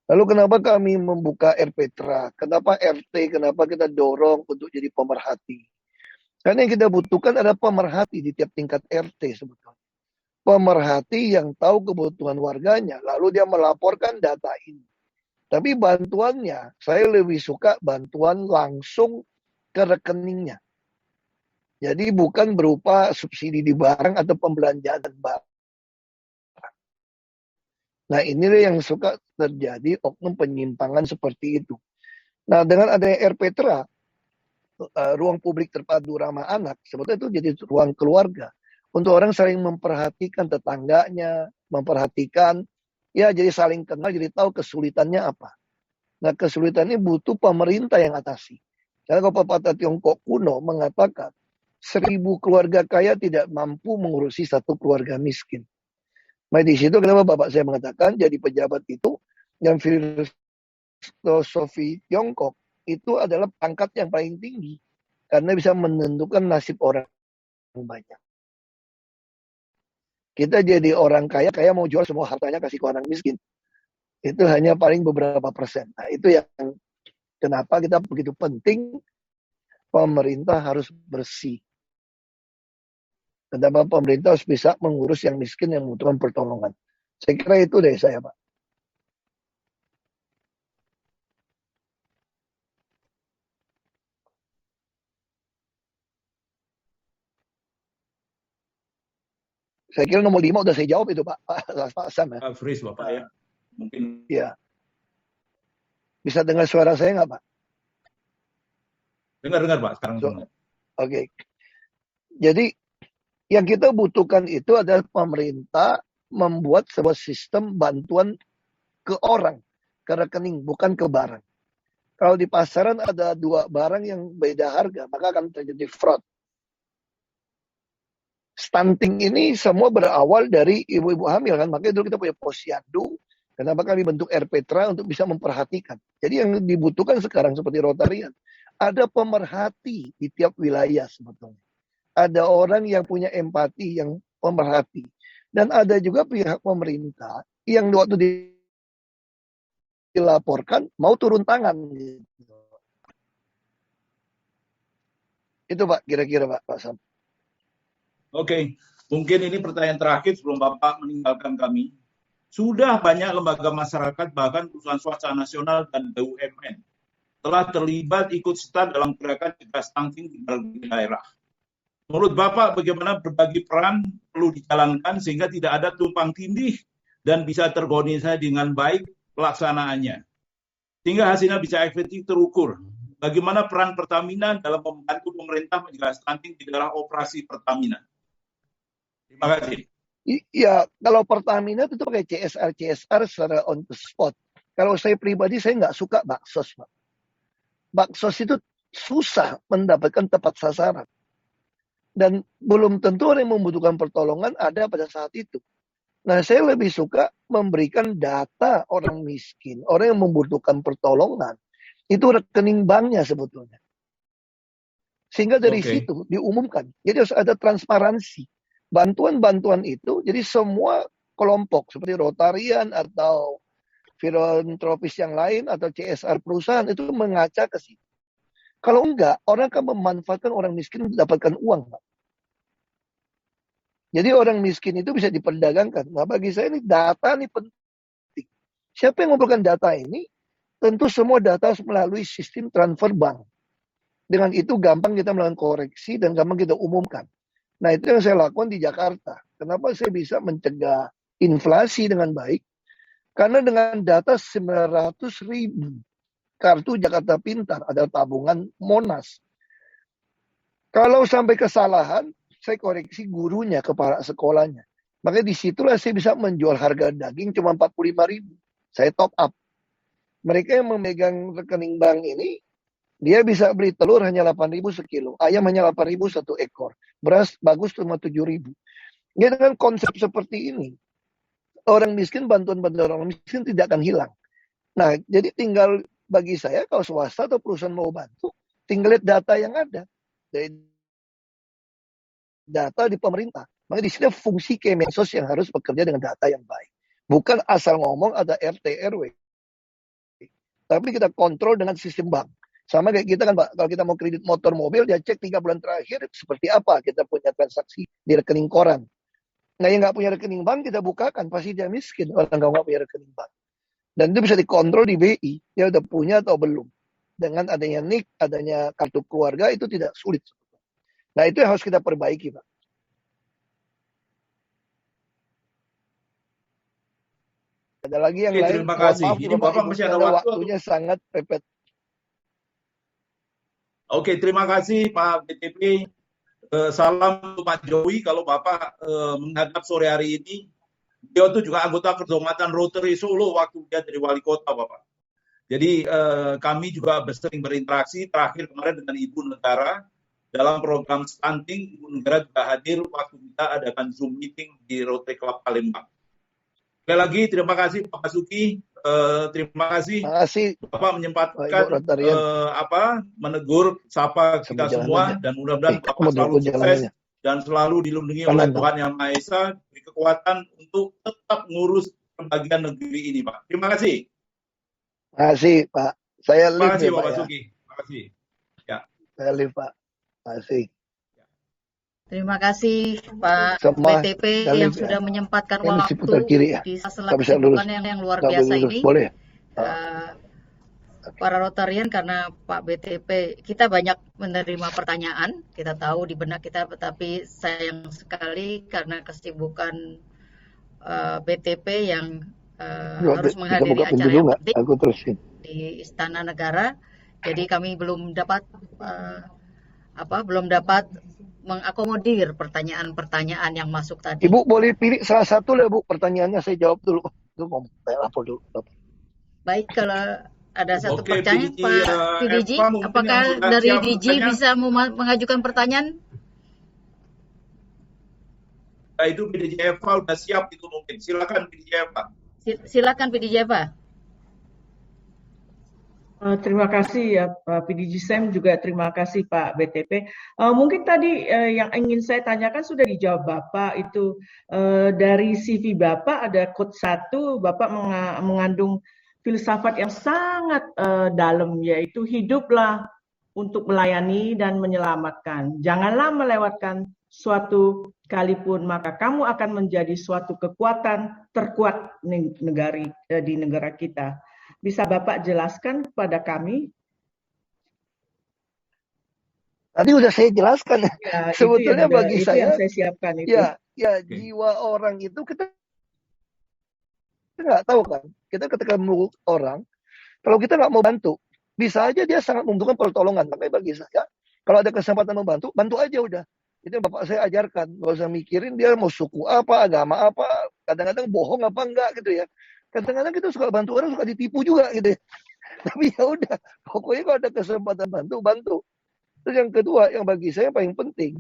Lalu kenapa kami membuka RPTRA? Kenapa RT? Kenapa kita dorong untuk jadi pemerhati? Karena yang kita butuhkan adalah pemerhati di tiap tingkat RT sebetulnya. Pemerhati yang tahu kebutuhan warganya, lalu dia melaporkan data ini. Tapi bantuannya, saya lebih suka bantuan langsung ke rekeningnya. Jadi bukan berupa subsidi di barang atau pembelanjaan barang. Nah, inilah yang suka terjadi oknum penyimpangan seperti itu. Nah, dengan adanya RPTRA, ruang publik terpadu ramah anak, sebetulnya itu jadi ruang keluarga. Untuk orang saling memperhatikan tetangganya, memperhatikan, ya jadi saling kenal, jadi tahu kesulitannya apa. Nah, kesulitannya butuh pemerintah yang atasi. Karena kalau pepatah Tiongkok kuno mengatakan, 1000 keluarga kaya tidak mampu mengurusi satu keluarga miskin. Nah, di situ kenapa Bapak saya mengatakan jadi pejabat itu yang filosofi Tiongkok itu adalah pangkat yang paling tinggi karena bisa menentukan nasib orang banyak. Kita jadi orang kaya mau jual semua hartanya kasih ke orang miskin. Itu hanya paling beberapa persen. Nah, itu yang kenapa kita begitu penting pemerintah harus bersih. Kenapa pemerintah harus bisa mengurus yang miskin yang membutuhkan pertolongan. Saya kira itu dari saya, Pak. Saya kira nomor 5 udah saya jawab itu, Pak. Pak Sam ya. Freeze Bapak ya. Mungkin ya. Bisa dengar suara saya nggak, Pak? dengar Pak sekarang. Oke. Jadi yang kita butuhkan itu adalah pemerintah membuat sebuah sistem bantuan ke orang, ke rekening, bukan ke barang. Kalau di pasaran ada 2 barang yang beda harga, maka akan terjadi fraud. Stunting ini semua berawal dari ibu-ibu hamil kan, makanya dulu kita punya posyandu. Kenapa kami bentuk RPTRA untuk bisa memperhatikan. Jadi yang dibutuhkan sekarang seperti Rotarian, ada pemerhati di tiap wilayah sebetulnya. Ada orang yang punya empati, yang pemerhati. Dan ada juga pihak pemerintah yang waktu dilaporkan mau turun tangan. Itu Pak, kira-kira Pak Sam. Oke, mungkin ini pertanyaan terakhir sebelum Bapak meninggalkan kami. Sudah banyak lembaga masyarakat, bahkan perusahaan swasta nasional dan BUMN, telah terlibat ikut serta dalam gerakan cegah stunting di berbagai daerah. Menurut Bapak, bagaimana berbagi peran perlu dijalankan sehingga tidak ada tumpang tindih dan bisa terkoordinasi dengan baik pelaksanaannya, sehingga hasilnya bisa efektif terukur. Bagaimana peran Pertamina dalam membantu pemerintah mencegah stunting di daerah operasi Pertamina? Terima kasih. Ya, kalau Pertamina itu pakai CSR secara on the spot. Kalau saya pribadi, saya nggak suka baksos, Pak. Baksos itu susah mendapatkan tepat sasaran. Dan belum tentu orang yang membutuhkan pertolongan ada pada saat itu. Nah, saya lebih suka memberikan data orang miskin, orang yang membutuhkan pertolongan. Itu rekening banknya sebetulnya. Sehingga dari situ diumumkan. Jadi harus ada transparansi. Bantuan-bantuan itu, jadi semua kelompok seperti Rotarian atau filantropis yang lain atau CSR perusahaan itu mengaca ke situ. Kalau enggak, orang akan memanfaatkan orang miskin untuk dapatkan uang, Pak. Jadi orang miskin itu bisa diperdagangkan. Nah, bagi saya ini data ini penting. Siapa yang mengumpulkan data ini? Tentu semua data harus melalui sistem transfer bank. Dengan itu gampang kita melakukan koreksi dan gampang kita umumkan. Nah, itu yang saya lakukan di Jakarta. Kenapa saya bisa mencegah inflasi dengan baik? Karena dengan data 900.000 kartu Jakarta Pintar adalah tabungan Monas. Kalau sampai kesalahan, saya koreksi gurunya, kepala sekolahnya. Makanya disitulah saya bisa menjual harga daging cuma 45.000. Saya top up. Mereka yang memegang rekening bank ini, dia bisa beli telur hanya 8.000 sekilo. Ayam hanya 8.000 satu ekor. Beras bagus cuma 7.000. Ya, dengan konsep seperti ini, orang miskin, bantuan-bantuan orang miskin tidak akan hilang. Nah, jadi tinggal bagi saya, kalau swasta atau perusahaan mau bantu, tinggal lihat data yang ada. Dari data di pemerintah. Maka di sini fungsi Kemensos yang harus bekerja dengan data yang baik. Bukan asal ngomong ada RT RW. Tapi kita kontrol dengan sistem bank. Sama kayak kita kan Pak, kalau kita mau kredit motor mobil, dia cek 3 bulan terakhir seperti apa kita punya transaksi di rekening koran. Nah, yang nggak punya rekening bank kita bukakan, pasti dia miskin orang nggak punya rekening bank. Dan itu bisa dikontrol di BI, dia udah punya atau belum. Dengan adanya NIK, adanya kartu keluarga, itu tidak sulit. Nah, itu yang harus kita perbaiki, Pak. Ada lagi yang Oke, lain. terima kasih. Maaf, Ini Bapak masih ada waktu. Waktunya sangat pepet. Oke, terima kasih Pak BTP. Salam untuk Pak Jowi. Kalau Bapak menghadap sore hari ini, dia itu juga anggota kehormatan Rotary Solo waktu dia jadi wali kota, Bapak. Jadi kami juga sering berinteraksi. Terakhir kemarin dengan Ibu Negara dalam program stunting, Ibu Negara juga hadir waktu kita adakan Zoom meeting di Rotary Club Palembang. Sekali lagi terima kasih Pak Basuki. Terima kasih Bapak menyempatkan menegur sapa kita semua dan mudah-mudahan Bapak selalu sukses dan selalu dilindungi oleh Tuhan Yang Maha Esa, beri kekuatan untuk tetap ngurus pembagian negeri ini, Pak. Terima kasih. Terima kasih, Pak. Saya live. Terima kasih, ya, Pak Pak, Basuki. Terima kasih. Ya. Saya live, Pak. Terima kasih. Terima kasih Pak Semua BTP live, yang sudah menyempatkan ini waktu kiri, ya? di sela kesibukan yang luar biasa ini. Boleh. Para Rotarian, karena Pak BTP, kita banyak menerima pertanyaan, kita tahu di benak kita, tetapi sayang sekali karena kesibukan BTP yang harus menghadiri acara yang penting di Istana Negara. Jadi kami belum dapat mengakomodir pertanyaan-pertanyaan yang masuk tadi. Ibu boleh pilih salah satu lah, Bu, pertanyaannya saya jawab dulu. Itu mau lapor dulu. Baik, kalau ada satu pertanyaan, Pak PDG, apakah dari DG bisa mengajukan pertanyaan? Nah, itu PDG Eva udah siap itu mungkin. Silakan PDG Eva. Silakan PDG Eva. Terima kasih ya Pak PDG Sam, juga terima kasih Pak BTP. Mungkin tadi yang ingin saya tanyakan sudah dijawab Bapak, itu dari CV Bapak ada quote 1, Bapak mengandung filsafat yang sangat dalam, yaitu hiduplah untuk melayani dan menyelamatkan. Janganlah melewatkan suatu kalipun, maka kamu akan menjadi suatu kekuatan terkuat di negara kita. Bisa Bapak jelaskan kepada kami? Tadi udah saya jelaskan. Ya, sebetulnya bagi saya, yang saya siapkan itu. Jiwa orang itu kita nggak tahu kan. Kita ketika menurut orang, kalau kita nggak mau bantu, bisa aja dia sangat membutuhkan pertolongan. Makanya bagi saya, kalau ada kesempatan membantu, bantu aja udah. Itu yang Bapak saya ajarkan. Nggak usah mikirin dia mau suku apa, agama apa, kadang-kadang bohong apa enggak gitu ya. Kadang-kadang kita suka bantu orang, suka ditipu juga gitu ya. Tapi ya udah, pokoknya kalau ada kesempatan bantu. Terus yang kedua, yang bagi saya paling penting,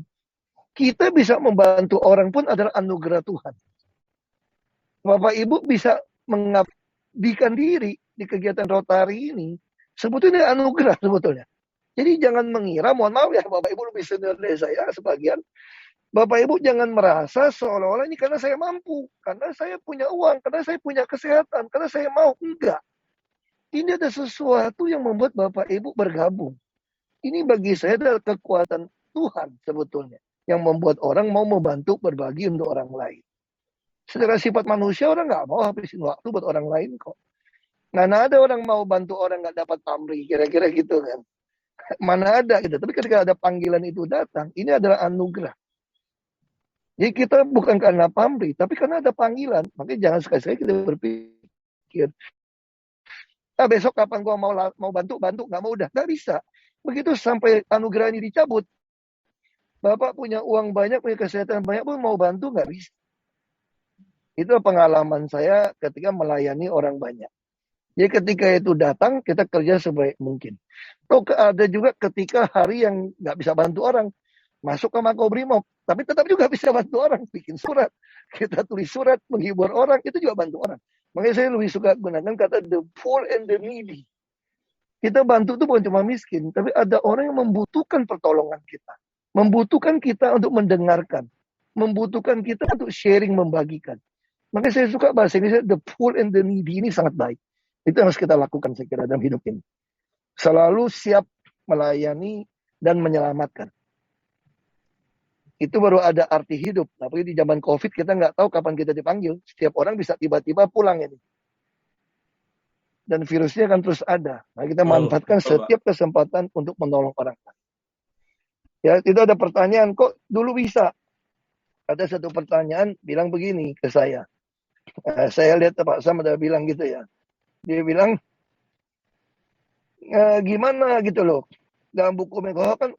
kita bisa membantu orang pun adalah anugerah Tuhan. Bapak Ibu bisa mengabdikan diri di kegiatan Rotary ini, sebetulnya anugerah sebetulnya. Jadi jangan mengira, mohon maaf ya Bapak Ibu lebih senior dari saya sebagian, Bapak Ibu jangan merasa seolah-olah ini karena saya mampu, karena saya punya uang, karena saya punya kesehatan, karena saya mau. Enggak. Ini ada sesuatu yang membuat Bapak Ibu bergabung. Ini bagi saya adalah kekuatan Tuhan sebetulnya, yang membuat orang mau membantu berbagi untuk orang lain. Secara sifat manusia orang nggak mau habisin waktu buat orang lain kok. Nah, ada orang mau bantu orang nggak dapat pamrih, kira-kira gitu kan. Mana ada gitu. Tapi ketika ada panggilan itu datang, ini adalah anugerah. Jadi kita bukan karena pamrih, tapi karena ada panggilan. Makanya jangan sekali-sekali kita berpikir, besok kapan gua mau bantu, nggak mau, udah nggak bisa. Begitu sampai anugerah ini dicabut, Bapak punya uang banyak, punya kesehatan banyak pun mau bantu nggak bisa. Itu pengalaman saya ketika melayani orang banyak. Jadi ketika itu datang, kita kerja sebaik mungkin. Ada juga ketika hari yang nggak bisa bantu orang, masuk ke Makobrimob, tapi tetap juga bisa bantu orang, bikin surat, kita tulis surat, menghibur orang, itu juga bantu orang. Makanya saya lebih suka gunakan kata the poor and the needy. Kita bantu itu bukan cuma miskin, tapi ada orang yang membutuhkan pertolongan kita, membutuhkan kita untuk mendengarkan, membutuhkan kita untuk sharing, membagikan. Makanya saya suka bahasa Inggris, the poor and the needy, ini sangat baik. Itu yang harus kita lakukan saya kira dalam hidup ini. Selalu siap melayani dan menyelamatkan. Itu baru ada arti hidup. Tapi di zaman COVID kita nggak tahu kapan kita dipanggil. Setiap orang bisa tiba-tiba pulang ini. Dan virusnya akan terus ada. Nah, kita manfaatkan setiap kesempatan untuk menolong orang. Ya, itu ada pertanyaan, kok dulu bisa? Ada satu pertanyaan bilang begini ke saya. Saya lihat Pak Sam ada bilang gitu ya. Dia bilang, gimana gitu loh. Dalam buku Mekoho kan,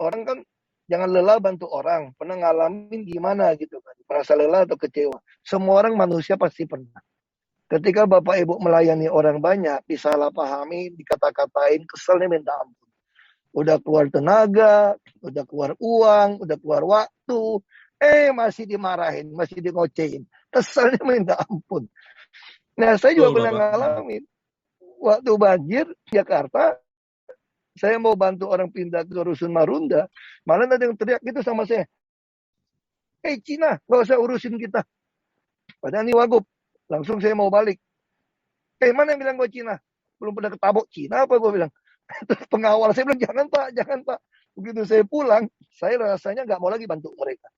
orang kan jangan lelah bantu orang. Pernah ngalamin gimana gitu kan. Merasa lelah atau kecewa. Semua orang manusia pasti pernah. Ketika Bapak Ibu melayani orang banyak, disalahpahami, dikata-katain, keselnya minta ampun. Udah keluar tenaga, udah keluar uang, udah keluar waktu. Masih dimarahin, masih di ngocehin. Keselnya minta ampun. Nah, saya juga pernah ngalamin. Waktu banjir Jakarta, saya mau bantu orang pindah ke Rusun Marunda, malah ada yang teriak gitu sama saya. Cina, gak usah urusin kita. Padahal ini Wagub. Langsung saya mau balik. Mana yang bilang gue Cina? Belum pernah ketabok Cina apa gue bilang. Terus pengawal saya bilang, jangan Pak. Begitu saya pulang, saya rasanya gak mau lagi bantu mereka.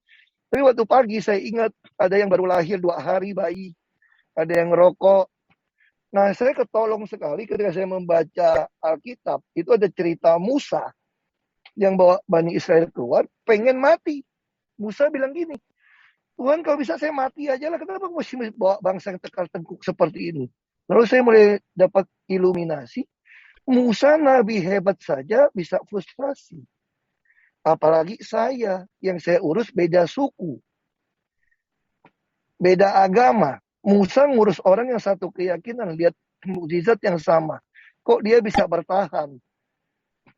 Tapi waktu pagi saya ingat, ada yang baru lahir 2 hari bayi. Ada yang rokok. Nah, saya ketolong sekali ketika saya membaca Alkitab. Itu ada cerita Musa yang bawa Bani Israel keluar, pengen mati. Musa bilang gini, Tuhan kalau bisa saya mati aja lah, kenapa mesti bawa bangsa yang tekal tengkuk seperti ini? Lalu saya mulai dapat iluminasi. Musa nabi hebat saja bisa frustrasi. Apalagi saya, yang saya urus beda suku, beda agama. Musa ngurus orang yang satu keyakinan, lihat mukjizat yang sama. Kok dia bisa bertahan?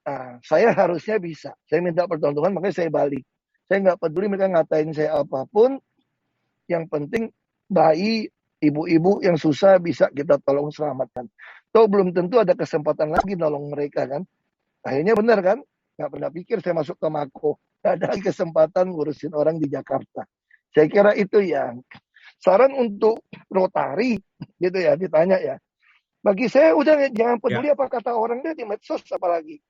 Nah, saya harusnya bisa. Saya minta pertolongan, makanya saya balik. Saya nggak peduli mereka ngatain saya apapun. Yang penting bayi, ibu-ibu yang susah bisa kita tolong selamatkan. Toh belum tentu ada kesempatan lagi nolong mereka kan. Akhirnya benar kan? Nggak pernah pikir saya masuk ke Mako. Nggak ada kesempatan ngurusin orang di Jakarta. Saya kira itu ya. Saran untuk Rotary gitu ya, ditanya ya. Bagi saya udah jangan peduli apa kata orang deh di medsos apalagi.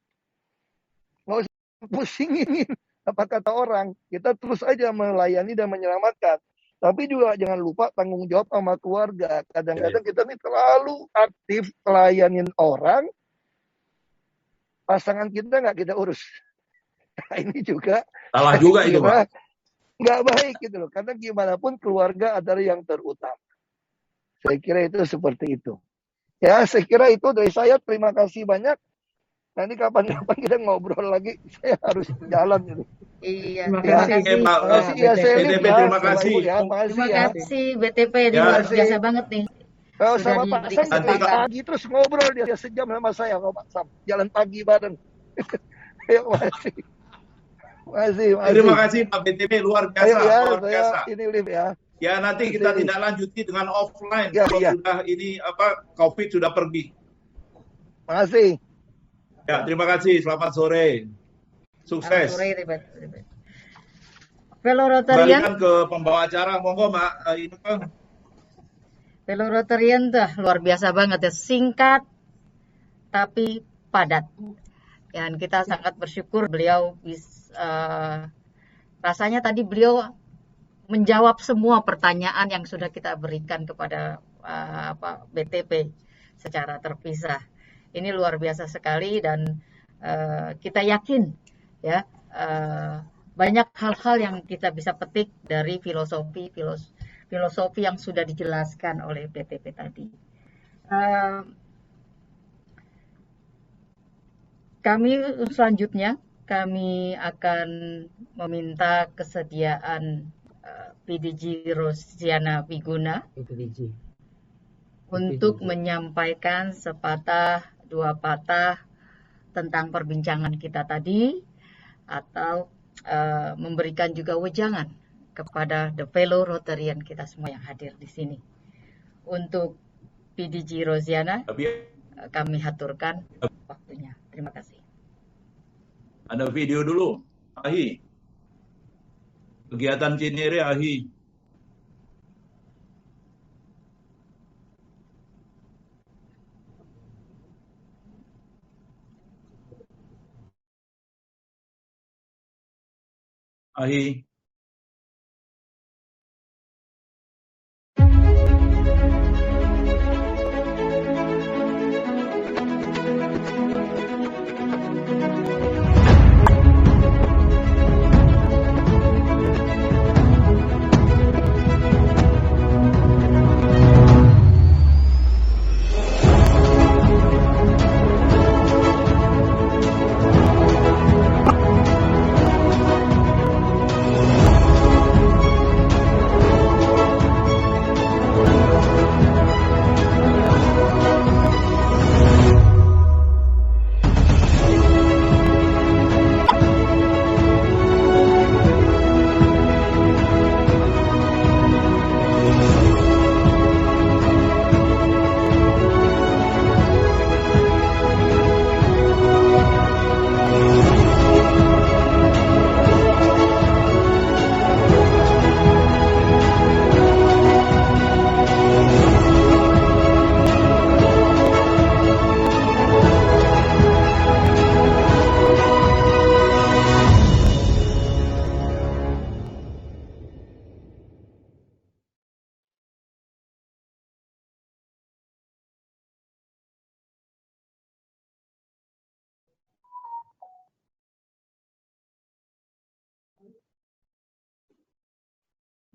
Nggak usah pusingin apa kata orang. Kita terus aja melayani dan menyelamatkan. Tapi juga jangan lupa tanggung jawab sama keluarga. Kadang-kadang kita nih terlalu aktif melayanin orang, pasangan kita nggak kita urus. Nah, ini juga salah juga itu Pak. Nggak baik gitu loh. Karena gimana pun keluarga adalah yang terutama. Saya kira itu seperti itu. Ya, saya kira itu dari saya. Terima kasih banyak. Nanti kapan-kapan kita ngobrol lagi. Saya harus jalan gitu. Iya, Terima terima kasih. kasih. Terima kasih ya, Selin. BTP, terima kasih. Terima kasih BTP, ini Ya. luar biasa banget nih. Kalau Sudah sama Pak diberi Sam dari kesempatan. pagi terus ngobrol dia sejam sama saya kalau Pak Sam. Jalan pagi bareng. Makasih. Terima kasih Pak BTP, luar biasa. Ayo ya, luar saya biasa. ini live ya. Ya nanti kita tidak lanjuti dengan offline Ya, kalau ya. sudah ini COVID sudah pergi. Makasih. Ya, terima kasih. Selamat sore. Selamat Sukses. sore, Fellow Rotarian, Kembalikan ke pembawa acara, monggo Mbak. Ini Bang. Fellow Rotarian tuh luar biasa banget ya, singkat tapi padat. Dan kita sangat bersyukur beliau rasanya tadi beliau menjawab semua pertanyaan yang sudah kita berikan kepada BTP secara terpisah. Ini luar biasa sekali dan kita yakin ya banyak hal-hal yang kita bisa petik dari filosofi yang sudah dijelaskan oleh BTP tadi. Kami selanjutnya kami akan meminta kesediaan PDG Rosiana Wiguna untuk menyampaikan sepatah dua patah tentang perbincangan kita tadi, atau memberikan juga wejangan kepada the fellow Rotarian kita semua yang hadir di sini. Untuk PDG Rosiana, kami haturkan waktunya. Terima kasih. Ada video dulu, Ahi. Kegiatan Cinere, Ahi. Ahi.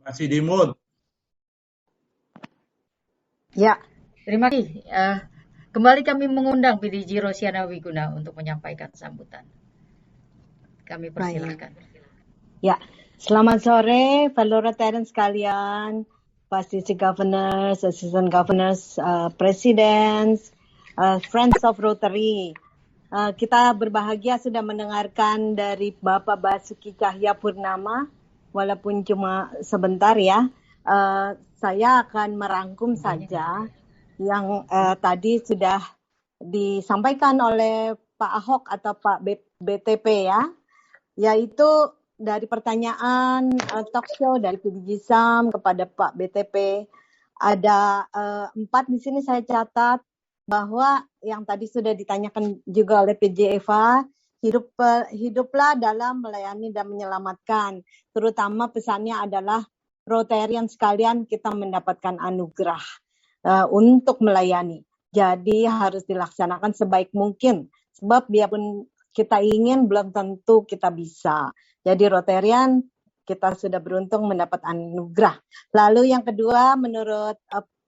Masih di mute. Ya, terima kasih. Kembali kami mengundang PDG Rosiana Wiguna untuk menyampaikan sambutan. Kami persilakan. Ya, selamat sore fellow Rotarian sekalian, past district governors, assistant governors, presidents, friends of Rotary. Kita berbahagia sudah mendengarkan dari Bapak Basuki Cahayapurnama, walaupun cuma sebentar ya. Saya akan merangkum saja yang tadi sudah disampaikan oleh Pak Ahok atau Pak BTP ya, yaitu dari pertanyaan talk show dari PDG Sam kepada Pak BTP. Ada 4 di sini saya catat, bahwa yang tadi sudah ditanyakan juga oleh PJ Eva, hiduplah dalam melayani dan menyelamatkan. Terutama pesannya adalah Rotarian sekalian, kita mendapatkan anugerah untuk melayani. Jadi harus dilaksanakan sebaik mungkin. Sebab biarpun kita ingin, belum tentu kita bisa. Jadi Rotarian, kita sudah beruntung mendapat anugerah. Lalu yang kedua, menurut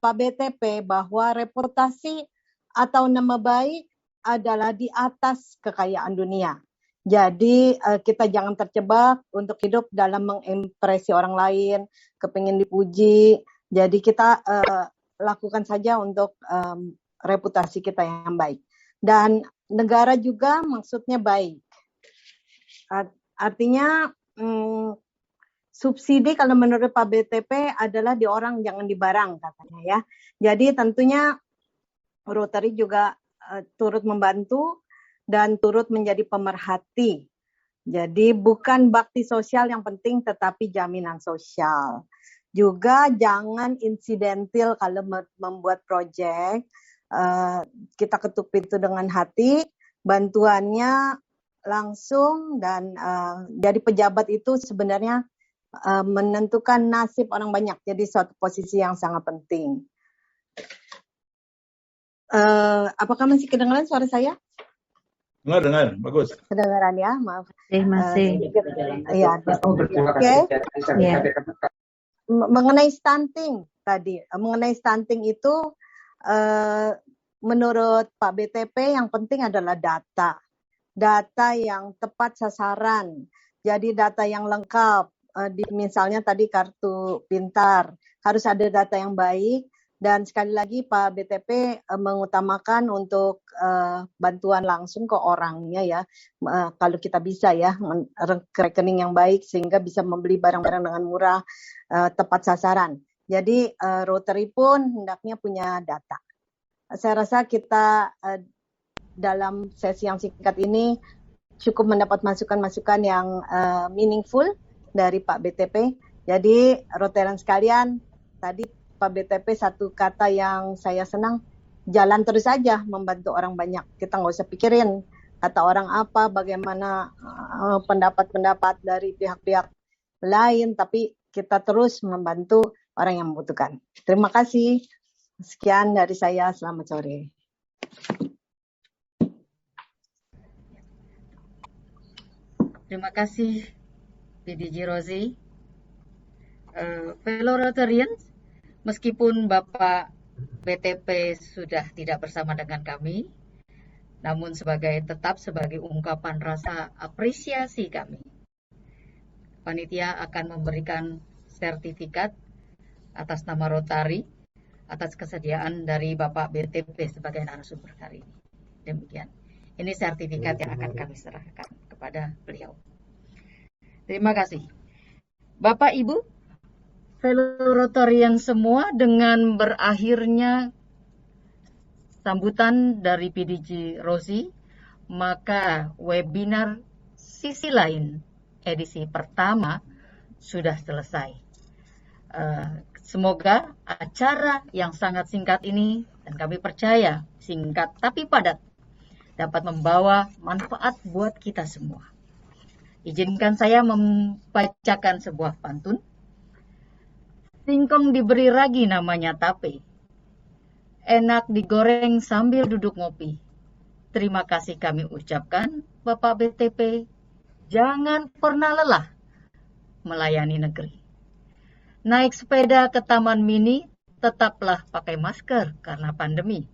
Pak BTP, bahwa reputasi atau nama baik adalah di atas kekayaan dunia. Jadi kita jangan terjebak untuk hidup dalam mengimpresi orang lain, kepingin dipuji. Jadi kita lakukan saja untuk reputasi kita yang baik. Dan negara juga maksudnya baik. Artinya subsidi kalau menurut Pak BTP adalah di orang, jangan di barang katanya ya. Jadi tentunya Rotary juga turut membantu dan turut menjadi pemerhati. Jadi bukan bakti sosial yang penting, tetapi jaminan sosial. Juga jangan insidental kalau membuat proyek. Kita ketuk pintu dengan hati, bantuannya langsung, dan jadi pejabat itu sebenarnya menentukan nasib orang banyak. Jadi suatu posisi yang sangat penting. Apakah masih kedengaran suara saya? Dengar, bagus. Kedengaran ya, maaf. Masih. Ya. Oke. Ya. Mengenai stunting tadi, mengenai stunting itu menurut Pak BTP yang penting adalah data yang tepat sasaran. Jadi data yang lengkap. Misalnya tadi kartu pintar, harus ada data yang baik. Dan sekali lagi Pak BTP mengutamakan untuk bantuan langsung ke orangnya ya, kalau kita bisa ya, ke rekening yang baik sehingga bisa membeli barang-barang dengan murah, tepat sasaran. Jadi Rotary pun hendaknya punya data. Saya rasa kita dalam sesi yang singkat ini cukup mendapat masukan-masukan yang meaningful dari Pak BTP. Jadi Rotarian sekalian, tadi Pak BTP satu kata yang saya senang, jalan terus saja membantu orang banyak. Kita nggak usah pikirin kata orang apa, bagaimana pendapat-pendapat dari pihak-pihak lain, tapi kita terus membantu orang yang membutuhkan. Terima kasih. Sekian dari saya, selamat sore. Terima kasih PDG Rosie. Fellow Rotarians, meskipun Bapak BTP sudah tidak bersama dengan kami, namun tetap sebagai ungkapan rasa apresiasi kami, panitia akan memberikan sertifikat atas nama Rotary atas kesediaan dari Bapak BTP sebagai narasumber hari ini. Demikian. Ini sertifikat yang akan kami serahkan kepada beliau. Terima kasih. Bapak Ibu, fellow Rotarian semua, dengan berakhirnya sambutan dari PDG Rosie, maka webinar Sisi Lain edisi pertama sudah selesai. Semoga acara yang sangat singkat ini, dan kami percaya singkat tapi padat, dapat membawa manfaat buat kita semua. Izinkan saya membacakan sebuah pantun. Singkong diberi ragi namanya tape. Enak digoreng sambil duduk ngopi. Terima kasih kami ucapkan Bapak BTP. Jangan pernah lelah melayani negeri. Naik sepeda ke Taman Mini, tetaplah pakai masker karena pandemi.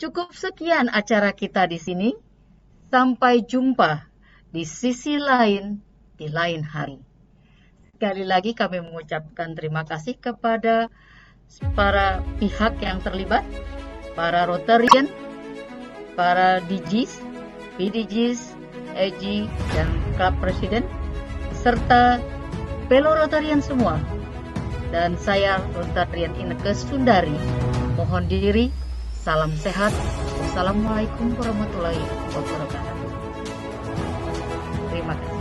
Cukup sekian acara kita di sini. Sampai jumpa di sisi lain di lain hari. Sekali lagi kami mengucapkan terima kasih kepada para pihak yang terlibat, para Rotarian, para DGs, PDGs, EG, dan Klub Presiden, serta fellow Rotarian semua. Dan saya Rotarian Ineke Sundari, mohon diri, salam sehat, wassalamualaikum warahmatullahi wabarakatuh. Terima kasih.